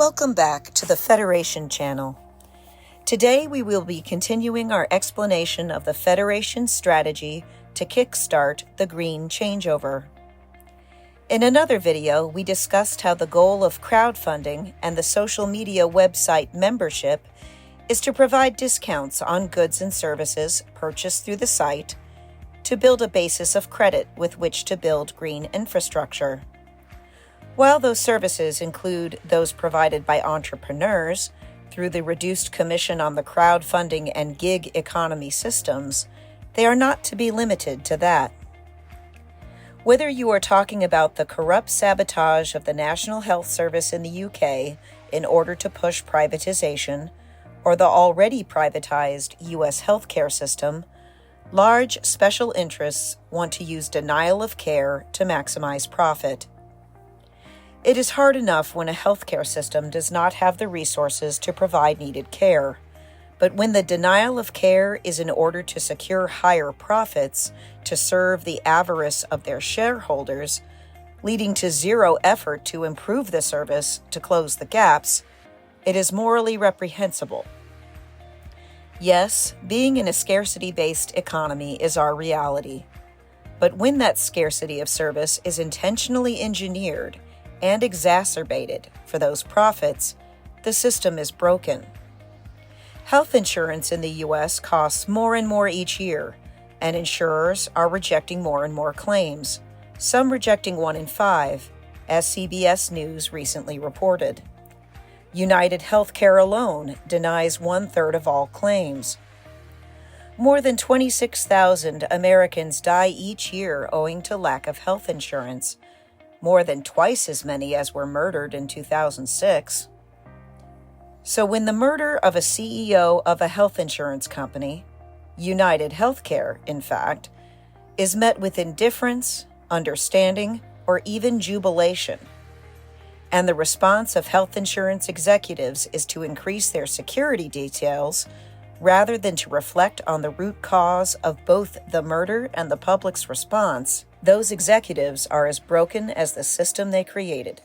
Welcome back to the Federation channel. Today we will be continuing our explanation of the Federation's strategy to kickstart the green changeover. In another video, we discussed how the goal of crowdfunding and the social media website membership is to provide discounts on goods and services purchased through the site to build a basis of credit with which to build green infrastructure. While those services include those provided by entrepreneurs through the reduced commission on the crowdfunding and gig economy systems, they are not to be limited to that. Whether you are talking about the corrupt sabotage of the National Health Service in the UK in order to push privatization, or the already privatized US healthcare system, large special interests want to use denial of care to maximize profit. It is hard enough when a healthcare system does not have the resources to provide needed care, but when the denial of care is in order to secure higher profits to serve the avarice of their shareholders, leading to zero effort to improve the service to close the gaps, it is morally reprehensible. Yes, being in a scarcity-based economy is our reality, but when that scarcity of service is intentionally engineered and exacerbated for those profits, the system is broken. Health insurance in the U.S. costs more and more each year, and insurers are rejecting more and more claims, some rejecting 1 in 5, as CBS News recently reported. United Healthcare alone denies 1/3 of all claims. More than 26,000 Americans die each year owing to lack of health insurance, more than twice as many as were murdered in 2006. So when the murder of a CEO of a health insurance company, United Healthcare, in fact, is met with indifference, understanding, or even jubilation, and the response of health insurance executives is to increase their security details rather than to reflect on the root cause of both the murder and the public's response, those executives are as broken as the system they created.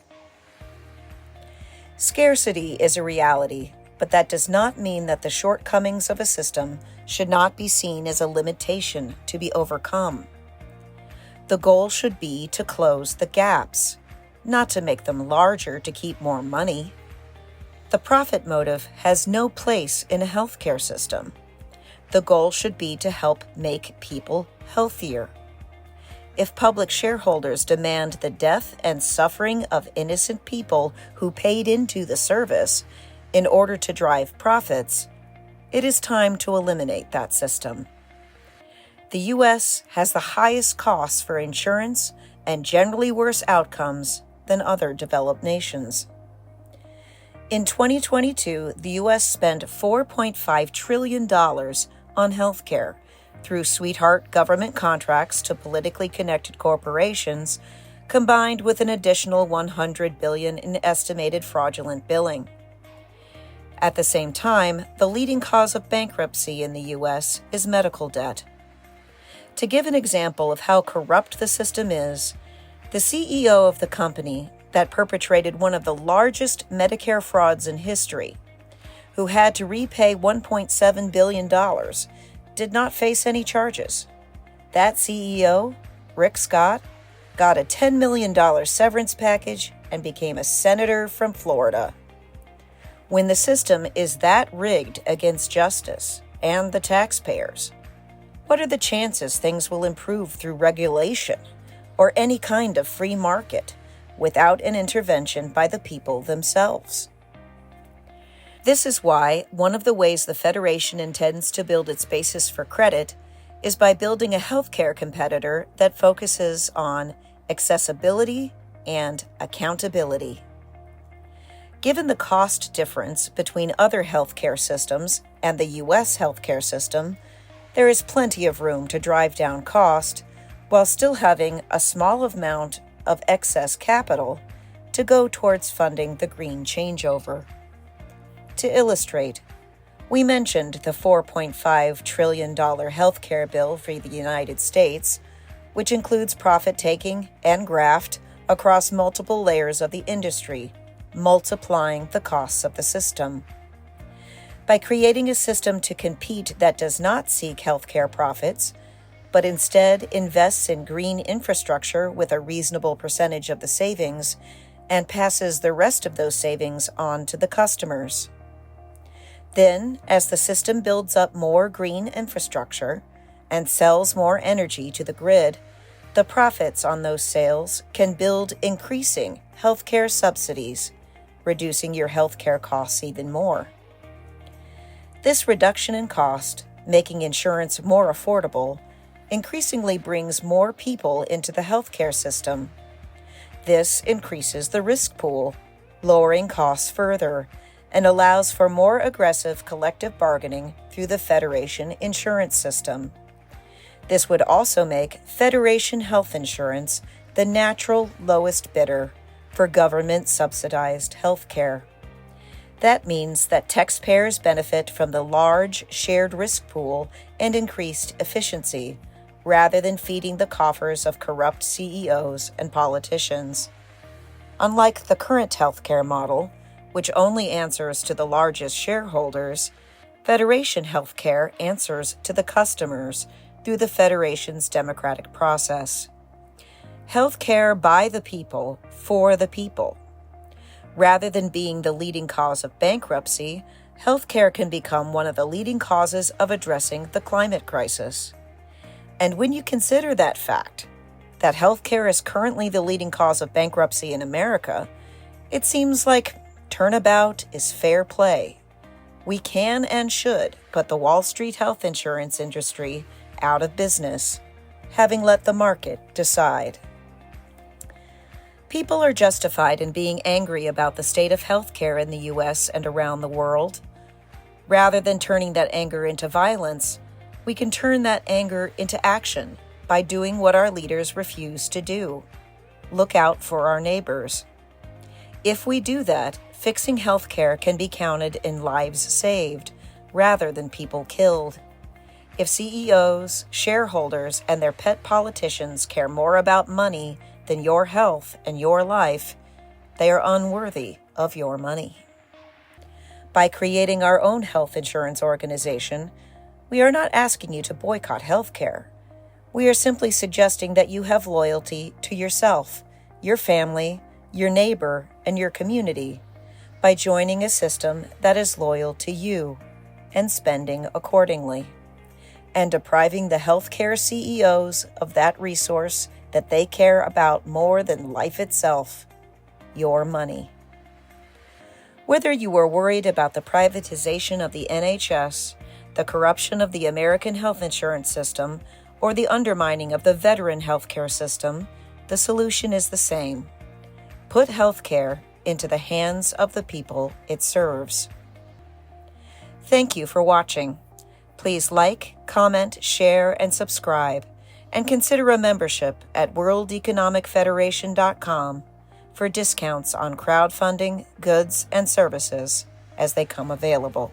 Scarcity is a reality, but that does not mean that the shortcomings of a system should not be seen as a limitation to be overcome. The goal should be to close the gaps, not to make them larger to keep more money. The profit motive has no place in a healthcare system. The goal should be to help make people healthier. If public shareholders demand the death and suffering of innocent people who paid into the service in order to drive profits, it is time to eliminate that system. The U.S. has the highest costs for insurance and generally worse outcomes than other developed nations. In 2022, the U.S. spent $4.5 trillion on healthcare through sweetheart government contracts to politically connected corporations, combined with an additional $100 billion in estimated fraudulent billing. At the same time, the leading cause of bankruptcy in the U.S. is medical debt. To give an example of how corrupt the system is, the CEO of the company that perpetrated one of the largest Medicare frauds in history, who had to repay $1.7 billion, did not face any charges. That CEO, Rick Scott, got a $10 million severance package and became a senator from Florida. When the system is that rigged against justice and the taxpayers, what are the chances things will improve through regulation or any kind of free market without an intervention by the people themselves? This is why one of the ways the Federation intends to build its basis for credit is by building a healthcare competitor that focuses on accessibility and accountability. Given the cost difference between other healthcare systems and the U.S. healthcare system, there is plenty of room to drive down cost while still having a small amount of excess capital to go towards funding the green changeover. To illustrate, we mentioned the $4.5 trillion healthcare bill for the United States, which includes profit-taking and graft across multiple layers of the industry, multiplying the costs of the system. By creating a system to compete that does not seek healthcare profits, but instead invests in green infrastructure with a reasonable percentage of the savings and passes the rest of those savings on to the customers. Then, as the system builds up more green infrastructure and sells more energy to the grid, the profits on those sales can build increasing healthcare subsidies, reducing your healthcare costs even more. This reduction in cost, making insurance more affordable, increasingly brings more people into the healthcare system. This increases the risk pool, lowering costs further, and allows for more aggressive collective bargaining through the Federation insurance system. This would also make Federation health insurance the natural lowest bidder for government-subsidized health care. That means that taxpayers benefit from the large shared risk pool and increased efficiency, rather than feeding the coffers of corrupt CEOs and politicians. Unlike the current healthcare model, which only answers to the largest shareholders, Federation healthcare answers to the customers through the Federation's democratic process. Healthcare by the people, for the people. Rather than being the leading cause of bankruptcy, healthcare can become one of the leading causes of addressing the climate crisis. And when you consider that fact, that healthcare is currently the leading cause of bankruptcy in America, it seems like turnabout is fair play. We can and should put the Wall Street health insurance industry out of business, having let the market decide. People are justified in being angry about the state of healthcare in the U.S. and around the world. Rather than turning that anger into violence, we can turn that anger into action by doing what our leaders refuse to do. Look out for our neighbors. If we do that, fixing healthcare can be counted in lives saved rather than people killed. If CEOs, shareholders, and their pet politicians care more about money than your health and your life, they are unworthy of your money. By creating our own health insurance organization, we are not asking you to boycott healthcare. We are simply suggesting that you have loyalty to yourself, your family, your neighbor, and your community by joining a system that is loyal to you and spending accordingly, and depriving the healthcare CEOs of that resource that they care about more than life itself, your money. Whether you are worried about the privatization of the NHS, the corruption of the American health insurance system, or the undermining of the veteran healthcare system, the solution is the same. Put healthcare into the hands of the people it serves. Thank you for watching. Please like, comment, share, and subscribe, and consider a membership at worldeconomicfederation.com for discounts on crowdfunding, goods, and services as they come available.